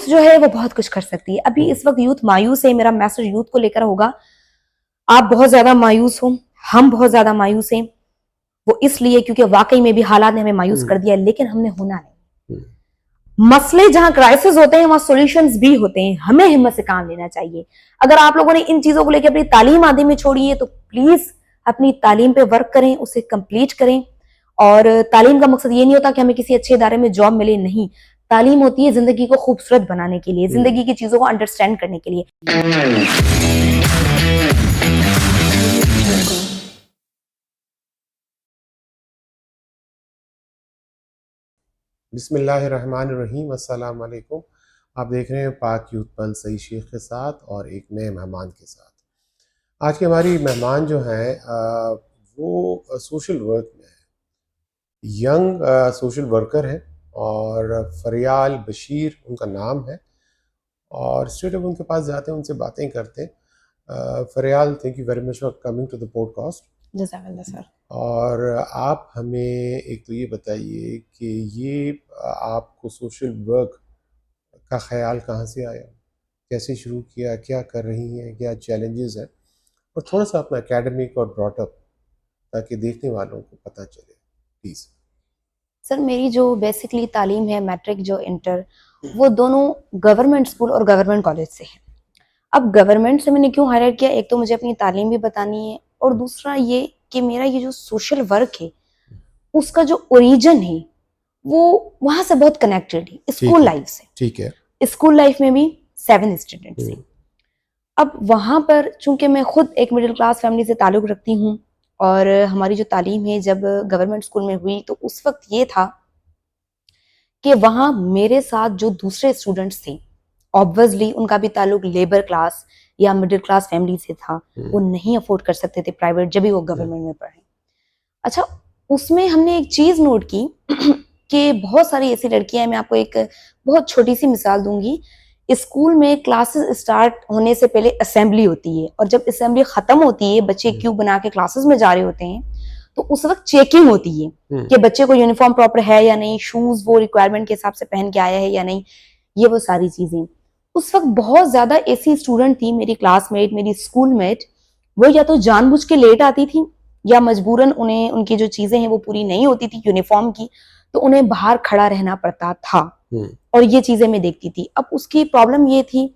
Youth जो है वो बहुत कुछ कर सकती है। अभी इस वक्त यूथ मायूस है, मेरा मैसेज यूथ को लेकर होगा, आप बहुत ज्यादा मायूस हो, हम बहुत ज्यादा मायूस हैं। वो इसलिए क्योंकि वाकई में भी हालात ने हमें मायूस कर दिया, लेकिन हमने होना नहीं। मसले जहां क्राइसिस होते हैं वहां सॉल्यूशंस भी होते हैं, हमें हिम्मत से काम लेना चाहिए। अगर आप लोगों ने इन चीजों को लेकर अपनी तालीम आदि में छोड़ी है तो प्लीज अपनी तालीम पे वर्क करें, उसे कंप्लीट करें। और तालीम का मकसद ये नहीं होता कि हमें किसी अच्छे इदारे में जॉब मिले, नहीं। तालीम होती है जिंदगी को खूबसूरत बनाने के लिए, जिंदगी की चीजों को अंडरस्टैंड करने के लिए। बिस्मिल्लाहिर्रहमानिर्रहीम, अस्सलाम वालेकुम। आप देख रहे हैं पाक यूथ पल सई शेख के साथ और एक नए मेहमान के साथ। आज की हमारी मेहमान जो हैं वो सोशल वर्क में है, यंग सोशल वर्कर है और फरियाल बशीर उनका नाम है। और स्ट्रेट अप उनके पास जाते हैं, उनसे बातें करते हैं। Fariyal, thank you very much for coming to the podcast. जज़ाकल्लाह सर। और आप हमें एक तो ये बताइए कि ये आपको सोशल वर्क का ख्याल कहाँ से आया, कैसे शुरू किया, क्या कर रही हैं, क्या चैलेंजेस हैं, और थोड़ा सा अपना एकेडमिक और ब्रॉटअप ताकि देखने वालों को पता चले, प्लीज़। सर मेरी जो बेसिकली तालीम है, मैट्रिक जो इंटर, वो दोनों गवर्नमेंट स्कूल और गवर्नमेंट कॉलेज से है। अब गवर्नमेंट से मैंने क्यों हाईलाइट किया, एक तो मुझे अपनी तालीम भी बतानी है, और दूसरा ये कि मेरा ये जो सोशल वर्क है उसका जो ओरिजिन है वो वहां से बहुत कनेक्टेड है स्कूल लाइफ से। ठीक है। स्कूल लाइफ में भी 7 स्टूडेंट्स हैं। अब वहां पर चूंकि मैं खुद एक मिडिल क्लास फैमिली से ताल्लुक रखती हूँ, और हमारी जो तालीम है जब गवर्नमेंट स्कूल में हुई तो उस वक्त ये था कि वहां मेरे साथ जो दूसरे स्टूडेंट्स थे, ऑब्वियसली उनका भी ताल्लुक लेबर क्लास या मिडिल क्लास फैमिली से था, वो नहीं अफोर्ड कर सकते थे प्राइवेट, जब भी वो गवर्नमेंट में पढ़े। अच्छा, उसमें हमने एक चीज नोट की कि बहुत सारी ऐसी लड़कियां हैं, मैं आपको एक बहुत छोटी सी मिसाल दूंगी। स्कूल में क्लासेस स्टार्ट होने से पहले असेंबली होती है, और जब असेंबली खत्म होती है, बच्चे क्यू बना के क्लासेस में जा रहे होते हैं, तो उस वक्त चेकिंग होती है कि बच्चे को यूनिफॉर्म प्रॉपर है या नहीं, शूज वो रिक्वायरमेंट के हिसाब से पहन के आया है या नहीं, ये वो सारी चीजें। उस वक्त बहुत ज्यादा ऐसी स्टूडेंट थी, मेरी क्लासमेट, मेरी स्कूलमेट, वो या तो जानबूझ के लेट आती थी या मजबूरन उन्हें उनकी जो चीजें हैं वो पूरी नहीं होती थी यूनिफॉर्म की, तो उन्हें बाहर खड़ा रहना पड़ता था। और ये चीजें मैं देखती थी। अब उसकी प्रॉब्लम ये थी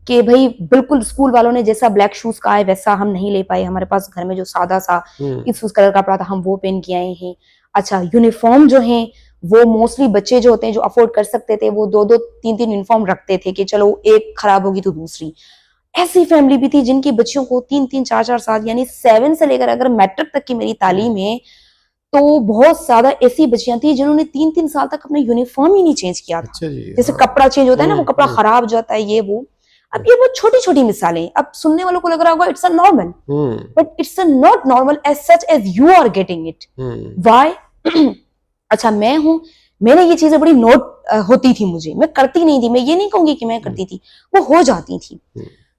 कि भाई बिल्कुल स्कूल वालों ने जैसा ब्लैक शूज का है वैसा हम नहीं ले पाए, हमारे पास घर में जो सादा सा इस कलर का कपड़ा था हम वो पहन के आए हैं। अच्छा, यूनिफॉर्म जो है वो मोस्टली बच्चे जो होते हैं जो अफोर्ड कर सकते थे वो 2-2 3-3 यूनिफॉर्म रखते थे कि चलो एक खराब होगी तो दूसरी। ऐसी फैमिली भी थी जिनकी बच्चियों को 3-3 4-4 साल, यानी 7 से लेकर अगर मैट्रिक तक की मेरी तालीम है तो बहुत ज्यादा ऐसी बच्चियां थी जिन्होंने 3-3 साल तक अपना यूनिफॉर्म ही नहीं चेंज किया था। अच्छा जी, जैसे कपड़ा चेंज होता है ना, वो कपड़ा खराब जाता है, ये वो। अब ये वो छोटी छोटी मिसालें, अब सुनने वालों को लग रहा होगा it's a normal, but it's a not normal as such as you are getting it. Why? अच्छा, मैं हूं, मैंने ये चीजें बड़ी नोट होती थी मुझे, मैं करती नहीं थी, मैं ये नहीं कहूंगी कि मैं करती थी, वो हो जाती थी।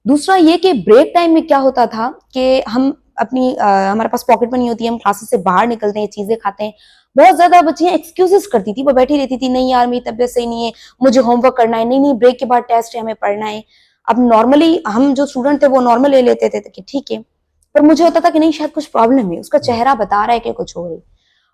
दूसरा ये कि ब्रेक टाइम में क्या होता था कि हम अपनी हमारे पास पॉकेट मनी होती है, हम क्लासेस से बाहर निकलते हैं, चीजें खाते हैं। बहुत ज्यादा बच्चियां एक्सक्यूजेस करती थी, वो बैठी रहती थी, नहीं यार मेरी तबीयत सही नहीं है, मुझे होमवर्क करना है, नहीं नहीं ब्रेक के बाद टेस्ट है, हमें पढ़ना है। अब नॉर्मली हम जो स्टूडेंट थे वो नॉर्मल ले लेते थे कि ठीक है, पर मुझे होता था कि नहीं शायद कुछ प्रॉब्लम है, उसका चेहरा बता रहा है कि कुछ हो रही।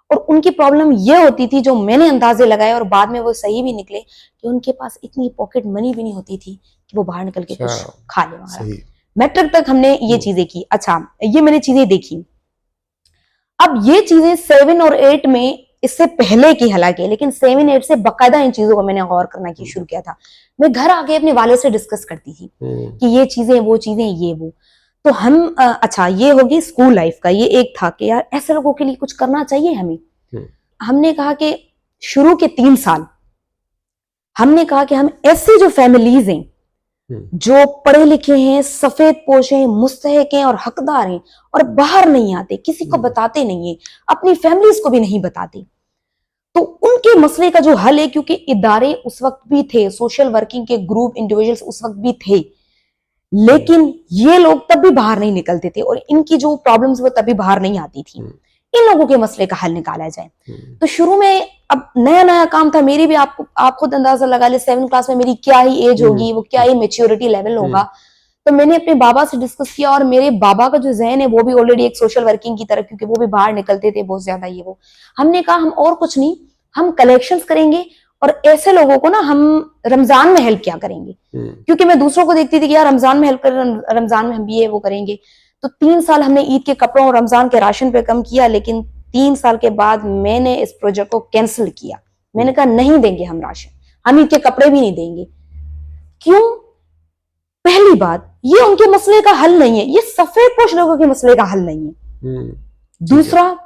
और उनकी प्रॉब्लम ये होती थी, जो मैंने अंदाजे लगाए और बाद में वो सही भी निकले, कि उनके पास इतनी पॉकेट मनी भी नहीं होती थी कि वो बाहर निकल के कुछ खा ले वहां। मैट्रिक तक हमने ये चीजें की। अच्छा, ये मैंने चीजें देखी। अब ये चीजें 7 और 8 में इससे पहले की हालांकि, लेकिन 7-8 से बकायदा इन चीजों को मैंने गौर करना की शुरू किया था। मैं घर आके अपने वाले से डिस्कस करती थी कि ये चीजें, वो चीजें, ये वो। तो हम अच्छा, ये होगी स्कूल लाइफ का, ये एक था कि यार ऐसे लोगों के लिए कुछ करना चाहिए हमें। हमने कहा कि शुरू के 3 साल हमने कहा कि हम ऐसे जो फैमिलीज हैं जो पढ़े लिखे हैं, सफेद पोश हैं, मुस्तहक हैं और हकदार हैं, और बाहर नहीं आते, किसी को बताते नहीं है, अपनी फैमिलीज को भी नहीं बताते, तो उनके मसले का जो हल है, क्योंकि इदारे उस वक्त भी थे, सोशल वर्किंग के ग्रुप, इंडिविजुअल्स उस वक्त भी थे, लेकिन ये लोग तब भी बाहर नहीं निकलते थे और इनकी जो प्रॉब्लम्स वो तभी बाहर नहीं आती थी। इन लोगों के मसले का हल निकाला जाए। तो शुरू में अब नया नया काम था, मेरी भी आप खुद अंदाजा लगा ले 7th क्लास में मेरी क्या ही एज होगी, वो क्या ही मेच्योरिटी लेवल होगा। तो मैंने अपने बाबा से डिस्कस किया, और मेरे बाबा का जो जहन है वो भी ऑलरेडी एक सोशल वर्किंग की तरफ, क्योंकि वो भी बाहर निकलते थे बहुत ज्यादा ये वो। हमने कहा हम और कुछ नहीं, हम कलेक्शंस करेंगे और ऐसे लोगों को ना हम रमजान में हेल्प क्या करेंगे, क्योंकि मैं दूसरों को देखती थी कि यार रमजान में हेल्प कर, रमजान में हम भी ये वो करेंगे। तो 3 साल हमने ईद के कपड़ों और रमजान के राशन पे कम किया, लेकिन 3 साल के बाद मैंने इस प्रोजेक्ट को कैंसिल किया। मैंने कहा नहीं देंगे हम राशन, हम ईद के कपड़े भी नहीं देंगे। क्यों? पहली बात, ये उनके मसले का हल नहीं है, ये सफेद पोश लोगों के मसले का हल नहीं है। दूसरा,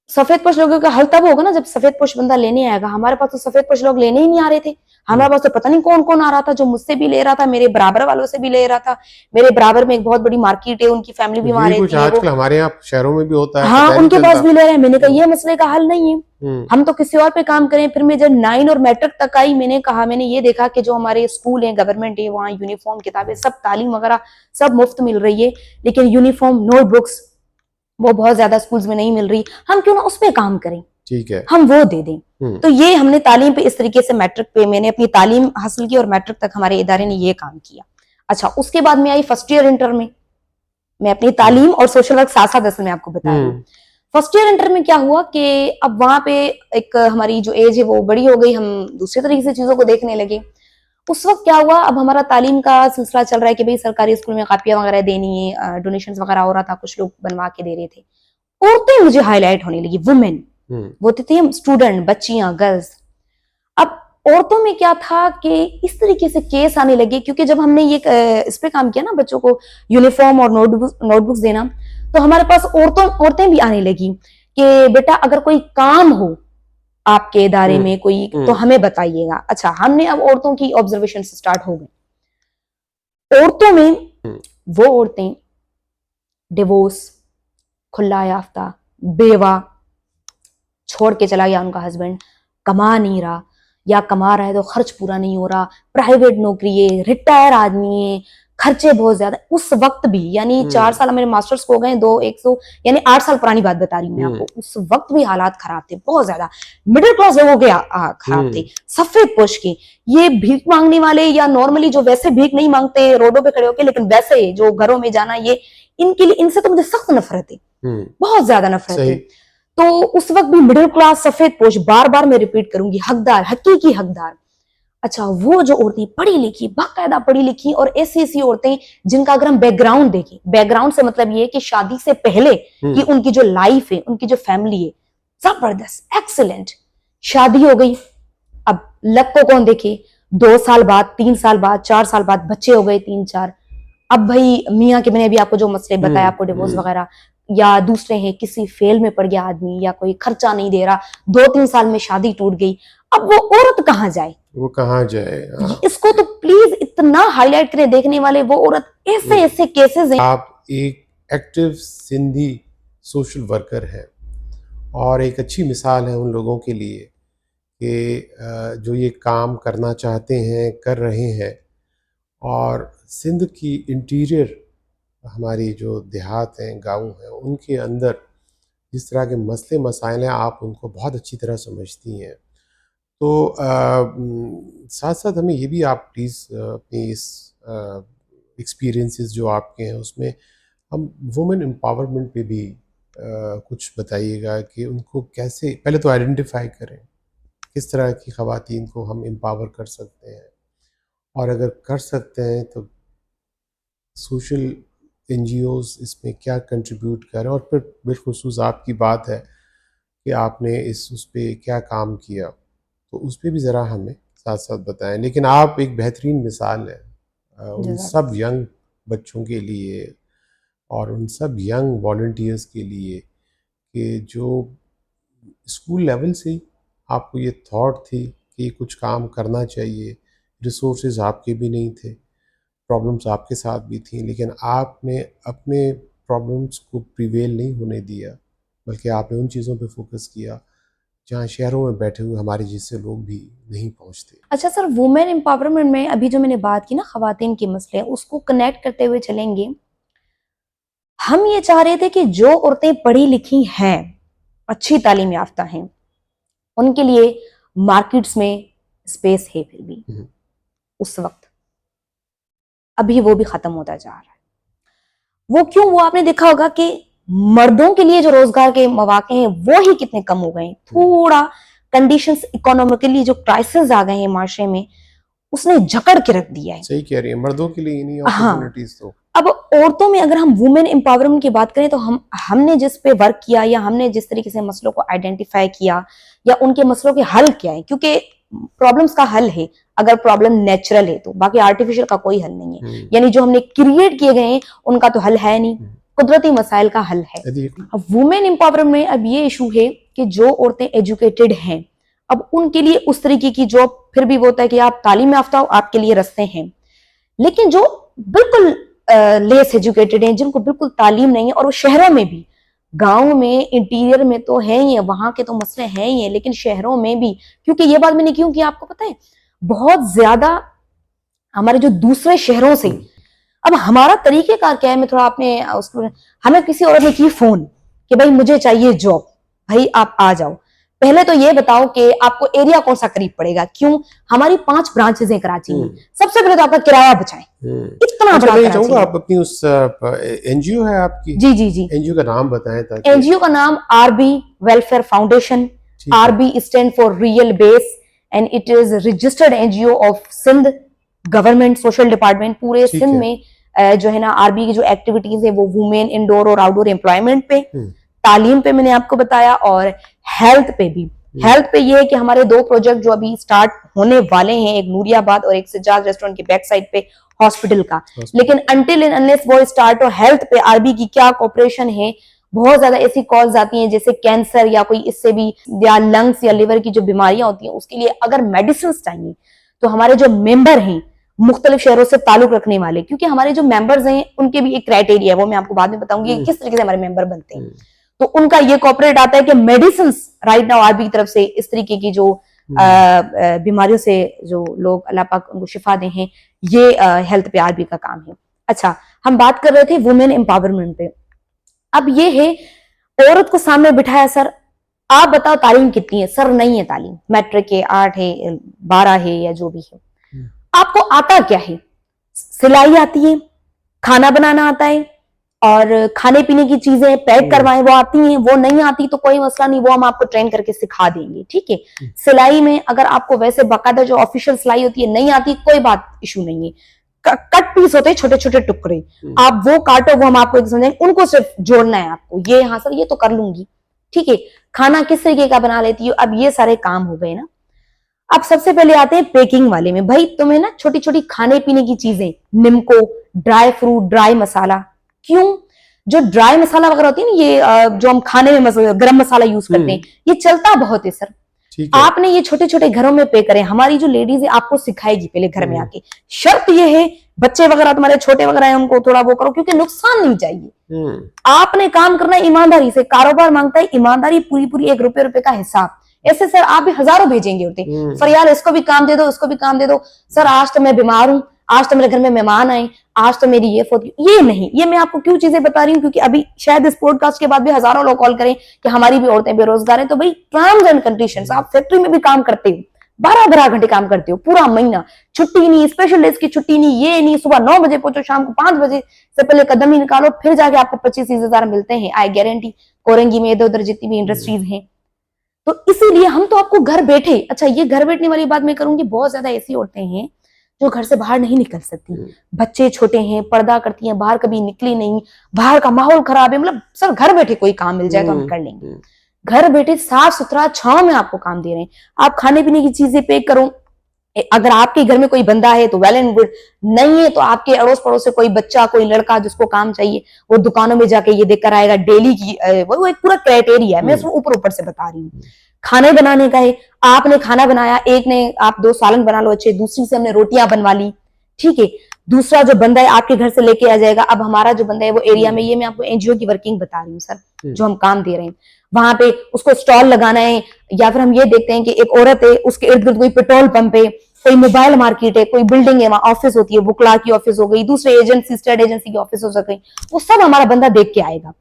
सफेद पोश लोगों का हल तब होगा ना जब सफेद पोश बंदा लेने आएगा। हमारे पास तो सफेद पोश लोग लेने ही नहीं आ रहे थे। हमारे पास तो पता नहीं कौन कौन आ रहा था, जो मुझसे भी ले रहा था, मेरे बराबर वालों से भी ले रहा था। मेरे बराबर में एक बहुत बड़ी मार्केट है, उनकी फैमिली भी वहां रहती है। आजकल हमारे यहाँ शहरों में भी होता है, हाँ, उनके पास भी ले रहे हैं। मैंने कहा ये मसले का हल नहीं है, हम तो किसी और पे काम करें। फिर मैं जब 9 और मैट्रिक तक आई, मैंने ये देखा कि जो हमारे स्कूल है, गवर्नमेंट है, वहाँ यूनिफॉर्म, किताबें, सब तालीम वगैरह सब मुफ्त मिल रही है, लेकिन यूनिफॉर्म, नोटबुक्स वो बहुत ज्यादा स्कूल्स में नहीं मिल रही। हम क्यों ना उस पे काम करें, ठीक है, हम वो दे दें। तो ये हमने तालीम पे इस तरीके से, मैट्रिक पे मैंने अपनी तालीम हासिल की और मैट्रिक तक हमारे इदारे ने ये काम किया। अच्छा, उसके बाद में आई फर्स्ट ईयर इंटर में, मैं अपनी तालीम और सोशल वर्क साथ साथ असल में आपको बता रही हूँ। फर्स्ट ईयर इंटर में क्या हुआ कि अब वहां पे एक हमारी जो एज है वो बड़ी हो गई, हम दूसरे तरीके से चीजों को देखने लगे। उस वक्त क्या हुआ, अब हमारा तालीम का सिलसिला चल रहा है कि भाई सरकारी स्कूल में कापियां वगैरह देनी है, डोनेशंस वगैरह हो रहा था, कुछ लोग बनवा के दे रहे थे। औरतें मुझे हाईलाइट होने लगी, वुमेन, वो थी स्टूडेंट, बच्चियां, गर्ल्स। अब औरतों में क्या था कि इस तरीके से केस आने लगे, क्योंकि जब हमने ये इस पे काम किया ना, बच्चों को यूनिफॉर्म और नोटबुक्स देना, तो हमारे पास औरतें भी आने लगी कि बेटा अगर कोई काम हो आपके इदारे में कोई, तो हमें बताइएगा। अच्छा, हमने अब औरतों की ऑब्जर्वेशन से स्टार्ट हो गई। औरतों में वो औरतें डिवोर्स, खुला याफ्ता, बेवा, छोड़ के चला गया उनका हस्बैंड, कमा नहीं रहा, या कमा रहा है तो खर्च पूरा नहीं हो रहा, प्राइवेट नौकरी है, रिटायर आदमी है, खर्चे बहुत ज्यादा। उस वक्त भी, यानी 4 साल मेरे मास्टर्स को हो गए, 100 यानी 8 साल पुरानी बात बता रही हूँ मैं आपको। उस वक्त भी हालात खराब थे, बहुत ज्यादा। मिडिल क्लास लोगों के खराब थे, सफेद पोश के, ये भीख मांगने वाले, या नॉर्मली जो वैसे भीख नहीं मांगते रोडों पे खड़े होके, लेकिन वैसे जो घरों में जाना, ये इनके लिए, इनसे तो मुझे सख्त नफरत है, बहुत ज्यादा नफरत है। तो उस वक्त भी मिडिल क्लास, सफेद पोश, बार बार मैं रिपीट करूंगी, हकदार, हकीकी हकदार। अच्छा, वो जो औरतें पढ़ी लिखी, बाकायदा पढ़ी लिखी, और ऐसी औरतें जिनका अगर हम बैकग्राउंड देखें, बैकग्राउंड से मतलब ये कि शादी से पहले की उनकी जो लाइफ है, उनकी जो फैमिली है, जबरदस्त, एक्सीलेंट। शादी हो गई, अब लक को कौन देखे, 2 साल बाद, 3 साल बाद, 4 साल बाद बच्चे हो गए 3-4। अब भाई मियाँ के, मैंने अभी आपको जो मसले बताया, आपको डिवोर्स वगैरह, या दूसरे हैं किसी फेल में पड़ गया आदमी, या कोई खर्चा नहीं दे रहा, 2-3 साल में शादी टूट गई। अब वो औरत कहाँ जाए, वो कहाँ जाए? इसको तो प्लीज इतना हाईलाइट करें देखने वाले, वो औरत, ऐसे ऐसे केसेस हैं। आप एक एक्टिव सिंधी सोशल वर्कर हैं और एक अच्छी मिसाल है उन लोगों के लिए कि जो ये काम करना चाहते हैं, कर रहे हैं। और सिंध की इंटीरियर, हमारी जो देहात हैं, गाँव हैं, उनके अंदर जिस तरह के मसले मसाइल हैं, आप उनको बहुत अच्छी तरह समझती हैं। तो साथ साथ हमें ये भी आप प्लीज़ अपनी इस एक्सपीरियंसेस जो आपके हैं उसमें हम वुमेन एम्पावरमेंट पे भी कुछ बताइएगा कि उनको कैसे, पहले तो आइडेंटिफाई करें किस तरह की ख़वातीन को हम एम्पावर कर सकते हैं, और अगर कर सकते हैं तो सोशल NGOs इसमें क्या कंट्रीब्यूट करें, और फिर बिलखुसूस आपकी बात है कि आपने उस पर क्या काम किया, तो उस पर भी ज़रा हमें साथ साथ बताएं। लेकिन आप एक बेहतरीन मिसाल है उन सब यंग बच्चों के लिए और उन सब यंग वॉलंटियर्स के लिए कि जो स्कूल लेवल से ही आपको ये थॉट थी कि कुछ काम करना चाहिए, रिसोर्सेज आपके भी नहीं थे, प्रॉब्लम्स आपके साथ भी थी, लेकिन आपने अपने प्रॉब्लम्स को प्रिवेल नहीं होने दिया, बल्कि आपने उन चीज़ों पे फोकस किया जहाँ शहरों में बैठे हुए हमारे जैसे लोग भी नहीं पहुँचते। अच्छा सर, वुमेन एम्पावरमेंट में अभी जो मैंने बात की ना, ख़वातीन के मसले, उसको कनेक्ट करते हुए चलेंगे। हम ये चाह रहे थे कि जो औरतें पढ़ी लिखी हैं, अच्छी तालीम याफ्ता हैं, उनके लिए मार्केट्स में स्पेस है फिर भी उस वक्त, अभी वो भी खत्म होता जा रहा है। वो क्यों? वो आपने देखा होगा कि मर्दों के लिए जो रोजगार के मौके हैं वो ही कितने कम हो गए हैं। थोड़ा कंडीशंस इकोनॉमिकली जो क्राइसिस आ गए हैं माशरे में, उसने जकड़ के रख दिया है। सही कह रही है, मर्दों के लिए नहीं अपॉर्चुनिटीज तो। अब औरतों में अगर हम वुमेन एम्पावरमेंट की बात करें तो हमने जिस पे वर्क किया या हमने जिस तरीके से मसलों को आइडेंटिफाई किया या उनके मसलों के हल किया है, क्योंकि प्रॉब्लम्स का हल है अगर प्रॉब्लम नेचुरल है तो, बाकी आर्टिफिशियल का कोई हल नहीं है। यानी जो हमने क्रिएट किए गए हैं उनका तो हल है नहीं, कुदरती मसाइल का हल है। अब वुमेन एम्पावरमेंट में अब ये इशू है कि जो औरतें एजुकेटेड हैं, अब उनके लिए उस तरीके की जॉब, फिर भी वो होता है कि आप तालीम याफ्ता हो, आपके लिए रास्ते हैं। लेकिन जो बिल्कुल लेस एजुकेटेड हैं, जिनको बिल्कुल तालीम नहीं है, और वो शहरों में भी, गांव में इंटीरियर में तो है ही है, वहां के तो मसले हैं ही है, लेकिन शहरों में भी, क्योंकि ये बात मैंने क्यों की आपको पता है, बहुत ज्यादा हमारे जो दूसरे शहरों से, अब हमारा तरीकेकार क्या है, मैं थोड़ा आपने उसको, हमें किसी और ने की फोन कि भाई मुझे चाहिए जॉब, भाई आप आ जाओ, पहले तो ये बताओ कि आपको एरिया कौन सा करीब पड़ेगा। क्यों? हमारी 5 ब्रांचेस हैं कराची में, सबसे पहले तो आपका किराया बचाएं, इतना बड़ा कराची। आप अपनी उस एनजीओ है आपकी? जी जी जी, एनजीओ का नाम बताएं ताकि। एनजीओ का नाम RB welfare foundation, RB stand for real base, and it is registered NGO of Sindh government social department. पूरे सिंध में जो है ना आरबी की जो एक्टिविटीज है वो वुमेन इंडोर और आउटडोर एम्प्लॉयमेंट पे, तालीम पे मैंने आपको बताया, और हेल्थ पे भी। हेल्थ पे ये है कि हमारे 2 प्रोजेक्ट जो अभी स्टार्ट होने वाले हैं, एक नूरियाबाद और एक सिजाज रेस्टोरेंट की बैक साइड पे हॉस्पिटल का, लेकिन अनटिल एंड अनलेस वो स्टार्ट हो, हेल्थ पे आरबी की क्या कोऑपरेशन है। बहुत ज्यादा ऐसी कॉल्स आती हैं जैसे कैंसर या कोई इससे भी, या लंग्स या लिवर की जो बीमारियां होती हैं, उसके लिए अगर मेडिसिन चाहिए तो हमारे जो मेंबर हैं मुख्तलिफ शहरों से ताल्लुक रखने वाले, क्योंकि हमारे जो मेंबर्स हैं उनके भी एक क्राइटेरिया है, वो मैं आपको बाद में बताऊंगी किस तरीके से हमारे मेंबर बनते हैं। तो उनका ये कॉर्पोरेट आता है कि मेडिसिन राइट नाउ आरबी की तरफ से इस तरीके की जो बीमारियों से जो लोग अल्लाह पाक उनको शिफा दे हैं, ये हेल्थ पे आरबी का काम है। अच्छा, हम बात कर रहे थे वुमेन एम्पावरमेंट पे। अब ये है, औरत को सामने बिठाया, सर आप बताओ तालीम कितनी है? सर नहीं है तालीम, मैट्रिक है, 8 है, 12 है, या जो भी है। आपको आता क्या है? सिलाई आती है, खाना बनाना आता है, और खाने पीने की चीजें पैक करवाएं वो आती हैं। वो नहीं आती तो कोई मसला नहीं, वो हम आपको ट्रेन करके सिखा देंगे, ठीक है। सिलाई में अगर आपको वैसे बाकायदा जो ऑफिशियल सिलाई होती है नहीं आती, कोई बात इशू नहीं है, कट पीस होते हैं छोटे छोटे टुकड़े, आप वो काटो, वो हम आपको समझाएंगे, उनको सिर्फ जोड़ना है आपको। ये हाँ सर ये तो कर लूंगी, ठीक है। खाना किस तरीके का बना लेती हो? अब ये सारे काम हो गए ना। अब सबसे पहले आते हैं पैकिंग वाले में। भाई तुम्हें ना छोटी छोटी खाने पीने की चीजें, निम्को, ड्राई फ्रूट, ड्राई मसाला, क्यों? जो ड्राई मसाला वगैरह होती है ना, ये जो हम खाने में गरम मसाला यूज करते हैं, ये चलता बहुत है सर। आपने ये छोटे छोटे घरों में पे करें, हमारी जो लेडीज है आपको सिखाएगी पहले घर में आके। शर्त ये है, बच्चे वगैरह तुम्हारे छोटे वगैरह है, उनको थोड़ा वो करो, क्योंकि नुकसान नहीं चाहिए। आपने काम करना है ईमानदारी से, कारोबार मांगता है ईमानदारी, पूरी पूरी, 1 रुपए का हिसाब। ऐसे सर आप भी हजारों भेजेंगे होते, सर यार इसको भी काम दे दो, इसको भी काम दे दो, सर आज तो मैं बीमार हूं, आज तो मेरे घर में मेहमान आए, आज तो मेरी ये फोन, ये नहीं। ये मैं आपको क्यों चीजें बता रही हूँ, क्योंकि अभी शायद इस पॉडकास्ट के बाद भी हजारों लोग कॉल करें कि हमारी भी औरतें बेरोजगार हैं। तो भाई टर्म्स एंड कंडीशंस, आप फैक्ट्री में भी काम करते हो, 12-12 घंटे काम करते हो पूरा महीना, छुट्टी नहीं, स्पेशल डेज की छुट्टी नहीं, ये नहीं, सुबह 9 बजे पहुंचो, शाम को 5 बजे से पहले कदम ही निकालो, फिर जाके आपको 25-30 हजार मिलते हैं, आई गारंटी। कोरंगी में इधर उधर जितनी भी इंडस्ट्रीज हैं, तो इसीलिए हम तो आपको घर बैठे, अच्छा ये घर बैठने वाली बात मैं करूंगी, बहुत ज्यादा ऐसी औरतें हैं जो घर से बाहर नहीं निकल सकती, बच्चे छोटे हैं, पर्दा करती हैं, बाहर कभी निकली नहीं, बाहर का माहौल खराब है, मतलब सर घर बैठे कोई काम मिल जाए तो हम कर लेंगे। घर बैठे साफ सुथरा छांव में आपको काम दे रहे हैं। आप खाने पीने की चीजें पैक करो, अगर आपके घर में कोई बंदा है तो वेल एंड गुड, नहीं है तो आपके अड़ोस पड़ोस से कोई बच्चा, कोई लड़का जिसको काम चाहिए, वो दुकानों में जाके ये देख कर आएगा डेली की, वो एक पूरा क्राइटेरिया है, मैं उसको ऊपर ऊपर से बता रही हूँ। खाने बनाने का है, आपने खाना बनाया, एक ने आप 2 सालन बना लो अच्छे, दूसरी से हमने रोटियां बनवा ली, ठीक है। दूसरा जो बंदा है आपके घर से लेके आ जाएगा। अब हमारा जो बंदा है वो एरिया में, ये मैं आपको एनजीओ की वर्किंग बता रही हूँ सर, जो हम काम दे रहे हैं, वहां पे उसको स्टॉल लगाना है, या फिर हम ये देखते हैं कि एक औरत है, उसके इर्द गिर्द कोई पेट्रोल पंप है, कोई मोबाइल मार्केट है, कोई बिल्डिंग है, वहां ऑफिस होती है, बुकला की ऑफिस हो गई, दूसरे एजेंसी स्टेट एजेंसी की ऑफिस हो सके, वो सब हमारा बंदा देख के आएगा।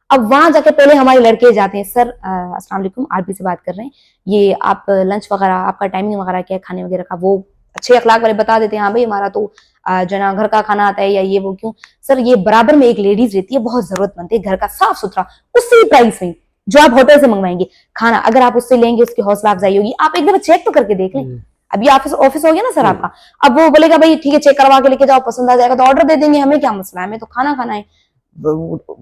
अब वहां जाके पहले हमारे लड़के जाते हैं, सर अस्सलाम वालेकुम, आरपी से बात कर रहे हैं, ये आप लंच वगैरह आपका टाइमिंग वगैरह क्या है खाने वगैरह का, वो अच्छे अखलाक वाले बता देते हैं, हाँ भाई हमारा तो जना घर का खाना आता है या ये वो। क्यों सर, ये बराबर में एक लेडीज रहती है, बहुत जरूरतमंद है, घर का साफ सुथरा, उसी प्राइस में जो आप होटल से मंगवाएंगे खाना, अगर आप उससे लेंगे उसकी हौसला अफजाई होगी। आप एक दफा चेक तो करके देख लें। अभी ऑफिस ऑफिस हो गया ना सर आपका, अब वो बोलेगा भाई ठीक है चेक करवा के लेके जाओ, पसंद आ जाएगा तो ऑर्डर दे देंगे, हमें क्या मसला है, हमें तो खाना खाना है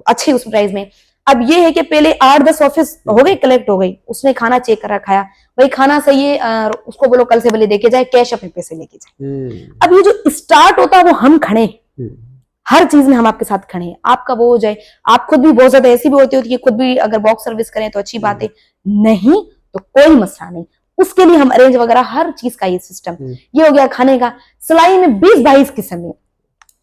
अच्छी उस प्राइस में। अब ये है कि पहले 8-10 ऑफिस हो गए, कलेक्ट हो गई, उसने खाना चेक कर रखाया, भाई खाना सही है, उसको बोलो कल से भले देके जाए, कैश अपने पैसे लेके जाए। अब ये जो स्टार्ट होता है वो हम खड़े, हर चीज में हम आपके साथ खड़े हैं, आपका वो हो जाए। आप खुद भी बहुत ज्यादा ऐसी भी होती है कि खुद भी अगर बॉक्स सर्विस करें तो अच्छी बात है, नहीं तो कोई मसला नहीं, उसके लिए हम अरेंज वगैरह हर चीज का ये सिस्टम। ये हो गया खाने का। सिलाई में 20-22 किस्म है,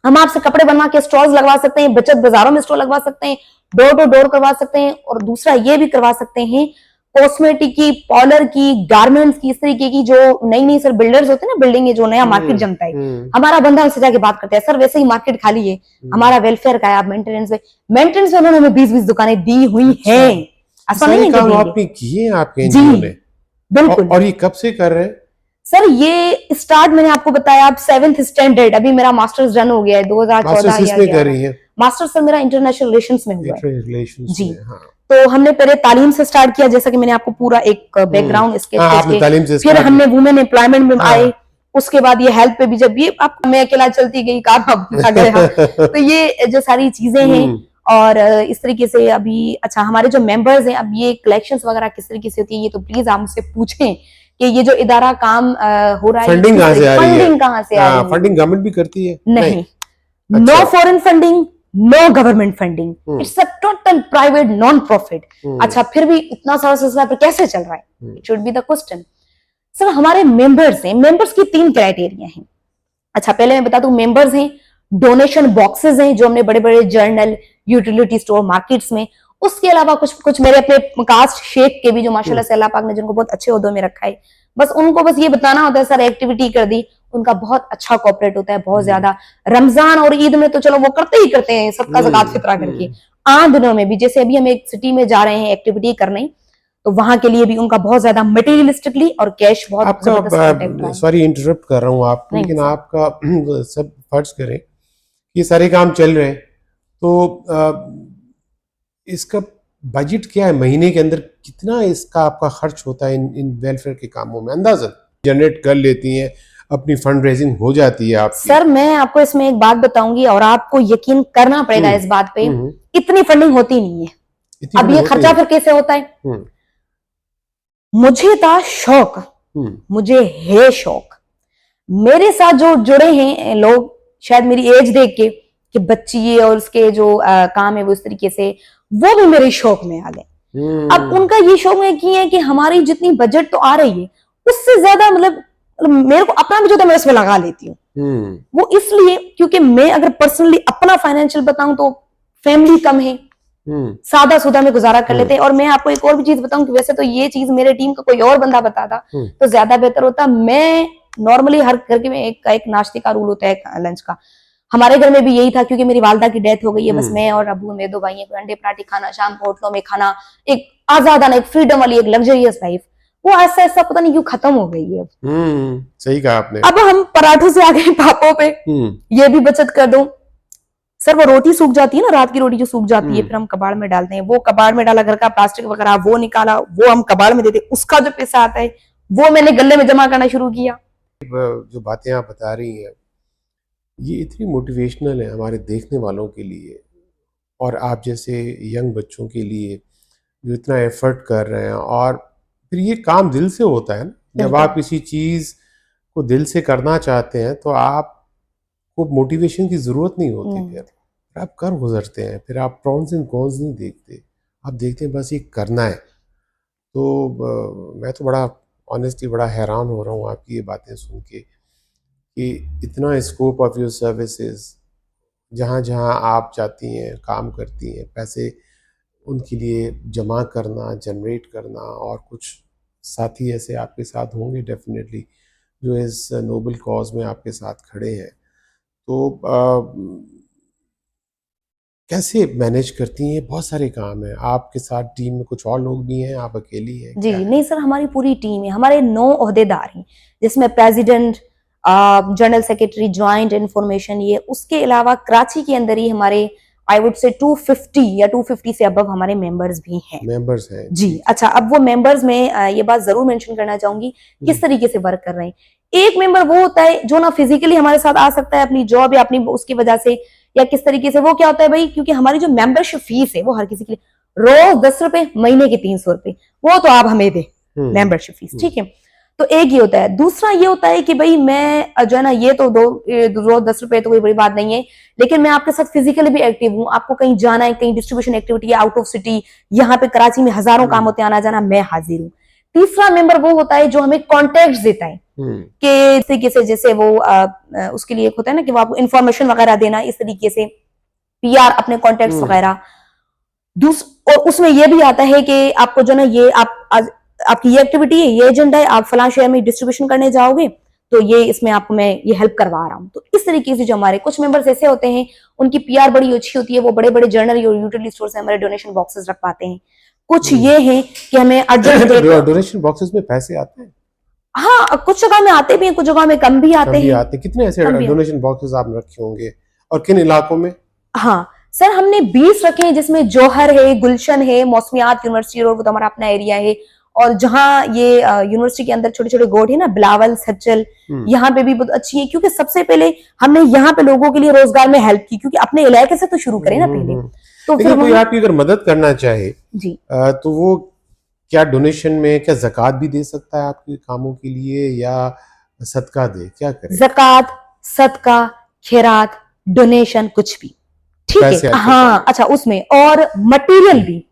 हम आपसे कपड़े बनवा के स्टॉल्स लगवा सकते हैं, बचत बाजारों में स्टॉल लगवा सकते हैं, डोर टू डोर करवा सकते हैं, और दूसरा ये भी करवा सकते हैं कॉस्मेटिक की, पार्लर की, गारमेंट्स की, इस तरीके की जो नई नई सर बिल्डर्स होते हैं ना, बिल्डिंग है जो नया मार्केट जमता है, हमारा बंदा हमसे जाके बात करता है, सर वैसे ही मार्केट खाली है, हमारा वेलफेयर का है, आप मेंटेनेंस में उन्होंने हमें 20-20 दुकानें दी हुई हैं। ऐसा नहीं है काम आपने किए आपके एनजीओ ने? बिल्कुल। और ये कब से कर रहे हैं सर? ये स्टार्ट मैंने आपको बताया, आप 7th स्टैंडर्ड, अभी मेरा मास्टर्स डन हो गया है 2014 कर रही है? मास्टर्स सर मेरा इंटरनेशनल रिलेशंस में हुआ है जी। हाँ। तो हमने पहले तालीम से स्टार्ट किया, जैसा कि मैंने आपको पूरा एक बैकग्राउंड स्केच, फिर हमने वुमेन एम्प्लॉयमेंट में आए, उसके बाद ये हेल्थ पे भी, जब ये आप मैं अकेला चलती गई काम गया तो ये जो सारी चीजें हैं, और इस तरीके से अभी अच्छा हमारे जो मेंबर्स हैं, अब ये कलेक्शंस वगैरह किस तरीके से होती है, ये तो प्लीज आप मुझसे पूछें कि ये जो इदारा काम हो रहा है, फंडिंग कहाँ से आ रही है? फंडिंग कहाँ से आ रही है? फंडिंग गवर्नमेंट भी करती है? नहीं, no foreign funding, no government funding, it's a total private non profit. अच्छा, फिर भी इतना सारा सिलसिला पर कैसे चल रहा है? It should be the question. Sir हमारे मेंबर्स हैं, मेंबर्स की 3 क्राइटेरिया हैं। अच्छा पहले मैं बता दूं, मेंबर्स हैं, डोनेशन बॉक्सेस हैं जो हमने बड़े बड़े जर्नल, यूटिलिटी स्टोर, मार्केट्स में, उसके अलावा कुछ मेरे अपने कास्ट शेख के भी जो माशाल्लाह से अल्लाह पाक ने जिनको बहुत अच्छे ओहदों में रखा है, बस उनको बस ये बताना होता है सर एक्टिविटी कर दी, उनका बहुत अच्छा कॉपरेट होता है, बहुत ज्यादा। रमजान और ईद में तो चलो वो करते ही करते हैं सबका ज़कात फितरा करके, आम दिनों में भी, जैसे अभी हम एक सिटी में जा रहे हैं एक्टिविटी करने, तो वहां के लिए भी उनका बहुत ज्यादा मटेरियलिस्टिकली और कैश बहुत आपका, सॉरी इंटरप्ट कर रहा हूँ आपको, लेकिन आपका सब फर्ज करें ये सारे काम चल रहे हैं, तो इसका बजट क्या है? महीने के अंदर कितना इसका आपका खर्च होता है इन वेलफेयर के कामों में? अंदाजन जनरेट कर लेती हैं, अपनी फंड रेजिंग हो जाती है आपकी? सर मैं आपको इसमें एक बात बताऊंगी और आपको यकीन करना पड़ेगा इस बात पे, इतनी फंडिंग होती नहीं है। अब ये खर्चा फिर कैसे होता है? मुझे था शौक, मुझे है शौक, मेरे साथ जो जुड़े हैं लोग, शायद मेरी एज देख के कि बच्ची और उसके जो काम है वो इस तरीके से, वो भी मेरे शौक में आ गए। अब उनका ये शौक में की है कि हमारी जितनी बजट तो आ रही है उससे ज्यादा, मतलब मेरे को अपना भी जो था मैं उसमें लगा लेती हूँ। वो इसलिए क्योंकि मैं अगर पर्सनली अपना फाइनेंशियल बताऊं तो फैमिली कम है, सादा सुदा में गुजारा कर लेते हैं। और मैं आपको एक और भी चीज बताऊं कि वैसे तो ये चीज मेरे टीम का कोई और बंदा बताता तो ज्यादा बेहतर होता। मैं नॉर्मली हर घर के में एक नाश्ते का रूल होता है, लंच का, हमारे घर में भी यही था क्योंकि मेरी वालदा की डेथ हो गई है, बस मैं और अबू में 2 भाई हैं, अंडे पराठे खाना, शाम को होटलों में खाना, एक आजादाना, एक फ्रीडम वाली, एक लग्जरियस लाइफ, वो ऐसा ऐसा पता नहीं क्यों खत्म हो गई है। सही कहा आपने। अब हम पराठों से आ गए पापों पे, ये भी बचत कर दो। सर वो रोटी सूख जाती है ना, रात की रोटी जो सूख जाती है, फिर हम कबाड़ में डालते हैं, वो कबाड़ में डाला, घर का प्लास्टिक वगैरह वो निकाला, वो हम कबाड़ में देते, उसका जो पैसा आता है वो मैंने गले में जमा करना शुरू किया। जो बातें आप बता रही हैं ये इतनी मोटिवेशनल है हमारे देखने वालों के लिए, और आप जैसे यंग बच्चों के लिए जो इतना एफर्ट कर रहे हैं, और फिर ये काम दिल से होता है ना, जब आप किसी चीज़ को दिल से करना चाहते हैं तो आपको मोटिवेशन की ज़रूरत नहीं होती, फिर आप कर गुजरते हैं, फिर आप प्रॉन्स एंड कॉन्स नहीं देखते, आप देखते हैं बस ये करना है। तो मैं तो बड़ा ऑनेस्टली बड़ा हैरान हो रहा हूँ आपकी ये बातें सुन के कि इतना स्कोप ऑफ योर सर्विसेज, जहाँ जहाँ आप जाती हैं, काम करती हैं, पैसे उनके लिए जमा करना, जनरेट करना, और कुछ साथी ऐसे आपके साथ होंगे डेफिनेटली जो इस नोबल कॉज में आपके साथ खड़े हैं, तो कैसे मैनेज करती हैं? बहुत सारे काम हैं, आपके साथ टीम में कुछ और लोग भी हैं, आप अकेली हैं, जी क्या है? नहीं सर, हमारी पूरी टीम है, हमारे 9 ओहदेदार हैं, जिसमें president, general secretary, joint information, ये उसके अलावा कराची के अंदर ही हमारे आई वुड से 250 या 250 से अबव हमारे मेंबर्स भी हैं। मेंबर्स हैं जी अच्छा, अब वो मेंबर्स में ये बात जरूर मेंशन करना चाहूंगी किस तरीके से वर्क कर रहे हैं। एक मेंबर वो होता है जो ना फिजिकली हमारे साथ आ सकता है अपनी जॉब या अपनी उसकी वजह से, या किस तरीके से, वो क्या होता है भाई, क्योंकि हमारी जो मेंबरशिप फीस है वो हर किसी के लिए रोज 10 रुपए, महीने के 300 रुपए, वो तो आप हमें दे मेंबरशिप फीस, ठीक है। तो एक ये होता है। दूसरा ये होता है कि भाई मैं जो है ना, ये तो रोज 10 रुपए तो कोई बड़ी बात नहीं है, लेकिन मैं आपके साथ फिजिकली भी एक्टिव हूँ, आपको कहीं जाना है, कहीं डिस्ट्रीब्यूशन एक्टिविटी है आउट ऑफ सिटी, यहाँ पे कराची में हजारों काम होते हैं, आना जाना, मैं हाजिर हूँ। तीसरा मेंबर वो होता है जो हमें कॉन्टेक्ट देता है कि इस तरीके से, जैसे वो उसके लिए एक होता है ना कि वो आपको इन्फॉर्मेशन वगैरह देना, इस तरीके से पीआर, अपने कॉन्टेक्ट वगैरह। और उसमें ये भी आता है कि आपको जो ना, ये आपकी ये एक्टिविटी है, ये एजेंडा है, आप फलां शहर में डिस्ट्रीब्यूशन करने जाओगे, तो ये इसमें आपको मैं ये हेल्प करवा रहा हूँ। तो इस तरीके से जो हमारे कुछ मेंबर्स ऐसे होते हैं, उनकी पीआर बड़ी अच्छी होती है, वो बड़े बड़े जर्नल और यूटिलिटी स्टोर से हमारे डोनेशन बॉक्सेस रख पाते हैं। कुछ ये हैं कि हमें अर्जेंट डोनेशन बॉक्सेस में पैसे आते हैं? हाँ, कुछ जगह में आते भी हैं, कुछ जगह में कम भी आते हैं। कितने ऐसे डोनेशन बॉक्सेस आपने रखे होंगे और किन इलाकों में? हाँ सर, हमने 20 रखे हैं, जिसमें जौहर है, गुलशन है, मौसमियात यूनिवर्सिटी रोड, वो तो हमारा अपना एरिया है, और जहाँ ये यूनिवर्सिटी के अंदर छोटे छोटे गोड है ना, बिलावल, सज्जल, यहाँ पे भी बहुत अच्छी है, क्योंकि सबसे पहले हमने यहाँ पे लोगों के लिए रोजगार में हेल्प की, क्योंकि अपने इलाके से तो शुरू करें ना पहले। तो फिर कोई आपकी अगर मदद करना चाहे जी, तो वो क्या डोनेशन में क्या ज़कात भी दे सकता है आपके कामों के लिए, या सदका दे, क्या करे? ज़कात, सदका, खैरात, डोनेशन, कुछ भी, ठीक है। हाँ अच्छा, उसमें और मटेरियल भी,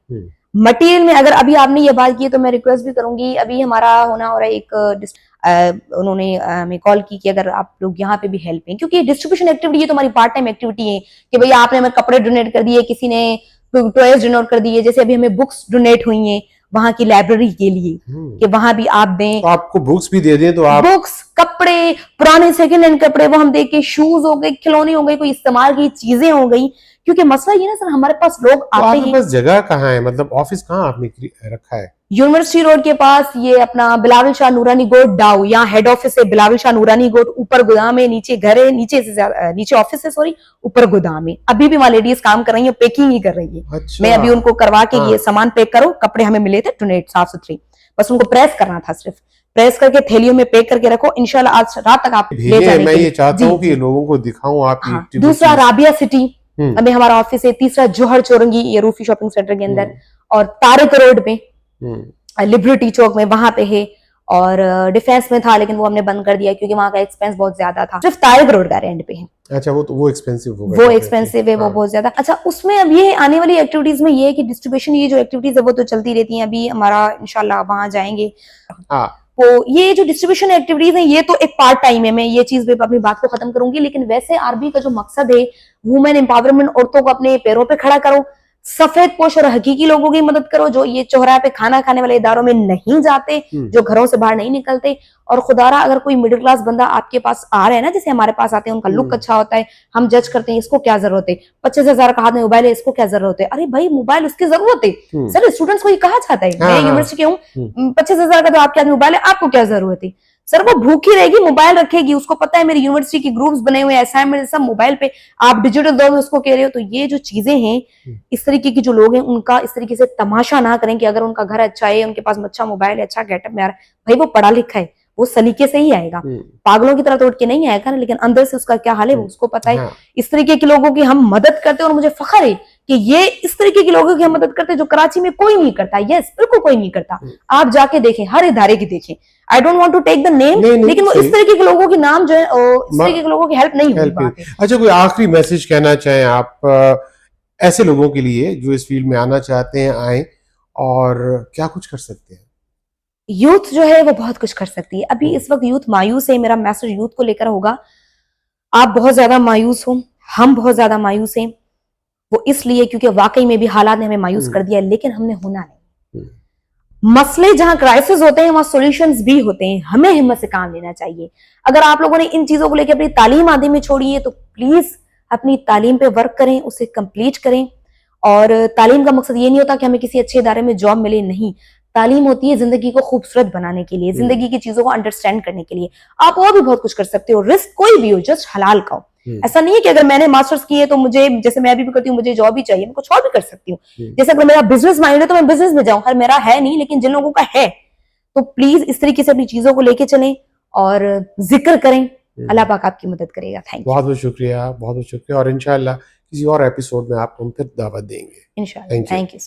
मटेरियल में अगर अभी आपने ये बात की है तो मैं रिक्वेस्ट भी करूंगी, अभी हमारा होना हो रहा है एक उन्होंने हमें कॉल की कि अगर आप लोग यहाँ पे भी हेल्प हैं, क्योंकि डिस्ट्रीब्यूशन एक्टिविटी है तो हमारी पार्ट टाइम एक्टिविटी है कि भैया आपने हमें कपड़े डोनेट कर दिए, किसी ने टॉयज डोनेट कर दिए, जैसे अभी हमें बुक्स डोनेट हुई हैं वहां की लाइब्रेरी के लिए कि वहां भी आप दें, तो आपको बुक्स भी दे दें तो आप बुक्स, कपड़े, पुराने सेकंड हैंड कपड़े वो हम दे के, शूज हो गए, खिलौने हो गए, कोई इस्तेमाल की चीजें हो गई, क्योंकि मसला ये ना सर, हमारे पास लोग आते हैं। आपके पास जगह कहाँ है, मतलब ऑफिस कहाँ आपने रखा है? यूनिवर्सिटी रोड के पास ये अपना बिलावल शाह नूरानी गोट डाउ, यहाँ हेड ऑफिस है बिलावल शाह नूरानी गोट, ऊपर गोदाम है, नीचे घर है, नीचे ऑफिस है, सॉरी, ऊपर गोदाम है। अभी भी वहां लेडीज काम कर रही है, पैकिंग ही कर रही है। अच्छा। मैं अभी उनको करवा के ये सामान पैक करो, कपड़े हमें मिले थे डोनेट साफ सुथरे, बस उनको प्रेस करना था, सिर्फ प्रेस करके थैलियों में पैक करके रखो, इंशाल्लाह आज रात तक आप ले जाने। मैं ये चाहता हूँ कि लोगों को दिखाऊं आपकी। दूसरा राबिया सिटी, अभी हमारा ऑफिस है। तीसरा जौहर चौरंगी, ये रूफी शॉपिंग सेंटर के अंदर, और तारिक रोड में, लिबर्टी चौक में वहां पे है, और डिफेंस में था लेकिन वो हमने बंद कर दिया क्योंकि वहां का एक्सपेंस बहुत ज्यादा था। सिर्फ तारिक रोड का रेंट पे है। अच्छा, वो एक्सपेंसिव होगा। वो एक्सपेंसिव है, वो बहुत ज्यादा। अच्छा, उसमें अब ये आने वाली एक्टिविटीज में ये है कि डिस्ट्रीब्यूशन, ये जो एक्टिविटीज है वो तो चलती रहती हैं, अभी हमारा इंशाल्लाह वहां जाएंगे। तो ये जो डिस्ट्रीब्यूशन एक्टिविटीज है ये तो एक पार्ट टाइम है, मैं ये चीज भी अपनी बात को खत्म करूंगी, लेकिन वैसे आरबी का जो मकसद है, वुमेन एम्पावरमेंट, औरतों को अपने पैरों पे खड़ा करो, सफेद पोश और हकीकी लोगों की मदद करो जो ये चौराहे पे खाना खाने वाले इदारों में नहीं जाते, जो घरों से बाहर नहीं निकलते। और खुदारा अगर कोई मिडिल क्लास बंदा आपके पास आ रहा है ना, जैसे हमारे पास आते हैं, उनका लुक अच्छा होता है, हम जज करते हैं इसको क्या जरूरत है, 25,000 का हाथ में मोबाइल है, इसको क्या जरूरत है। अरे भाई, मोबाइल उसकी जरूरत है सर, स्टूडेंट्स को ये कहा जाता है, मैं यूनिवर्सिटी के हूँ, 25,000 का तो आपके हाथ में मोबाइल है, आपको क्या जरूरत है। सर वो भूखी रहेगी, मोबाइल रखेगी, उसको पता है मेरी यूनिवर्सिटी के ग्रुप्स बने हुए हैं, असाइनमेंट सब मोबाइल पे, आप डिजिटल दौर में उसको कह रहे हो। तो ये जो चीजें हैं, इस तरीके की जो लोग हैं, उनका इस तरीके से तमाशा ना करें कि अगर उनका घर अच्छा है, उनके पास अच्छा मोबाइल है, अच्छा गेटअप में आ रहा है, भाई वो पढ़ा लिखा है, वो सलीके से ही आएगा, पागलों की तरह तोड़ के नहीं आएगा ना, लेकिन अंदर से उसका क्या हाल है वो उसको पता है। इस तरीके के लोगों की हम मदद करते हैं, और मुझे फख्र है कि ये इस तरीके के लोगों की हम मदद करते हैं जो कराची में कोई नहीं करता। यस, बिल्कुल कोई नहीं करता। आप जाके देखें, हर इदारे की देखें, I don't want to take the name, लेकिन वो इस तरीके के लोगों के नाम जो है, इस तरीके के लोगों की हेल्प नहीं होगी। अच्छा, कोई आखिरी मैसेज कहना चाहें आप ऐसे लोगों के लिए जो इस फील्ड में आना चाहते हैं, आए, और क्या कुछ कर सकते हैं? यूथ जो है वो बहुत कुछ कर सकती है। अभी इस वक्त यूथ मायूस है, मेरा मैसेज यूथ को लेकर होगा, आप बहुत ज्यादा मायूस हो, हम बहुत ज्यादा मायूस हैं। वो इसलिए क्योंकि वाकई में भी हालात ने हमें मायूस कर दिया है, लेकिन हमने होना नहीं। मसले जहां क्राइसिस होते हैं वहां सॉल्यूशंस भी होते हैं, हमें हिम्मत से काम लेना चाहिए। अगर आप लोगों ने इन चीजों को लेकर अपनी तालीम आधे में छोड़ी है तो प्लीज अपनी तालीम पे वर्क करें, उसे कंप्लीट करें। और तालीम का मकसद ये नहीं होता कि हमें किसी अच्छे इदारे में जॉब मिले, नहीं, तालीम होती है जिंदगी को खूबसूरत बनाने के लिए, जिंदगी की चीजों को अंडरस्टैंड करने के लिए। आप और भी बहुत कुछ कर सकते हो, रिस्क कोई भी हो, जस्ट हलाल का हो। ऐसा नहीं है कि अगर मैंने मास्टर्स किए तो मुझे, जैसे मैं अभी भी करती हूँ, मुझे जॉब ही चाहिए, मैं कुछ और भी कर सकती हूँ। जैसे अगर मेरा बिजनेस माइंड है तो मैं बिजनेस में जाऊं, हर मेरा है नहीं लेकिन जिन लोगों का है, तो प्लीज इस तरीके से अपनी चीजों को लेके चलें और जिक्र करें। अल्लाह पाक आपकी मदद करेगा। थैंक यू, बहुत बहुत शुक्रिया, बहुत बहुत शुक्रिया। और इंशाल्लाह किसी और एपिसोड में आपको हम फिर दावत देंगे। इंशाल्लाह। Thank you.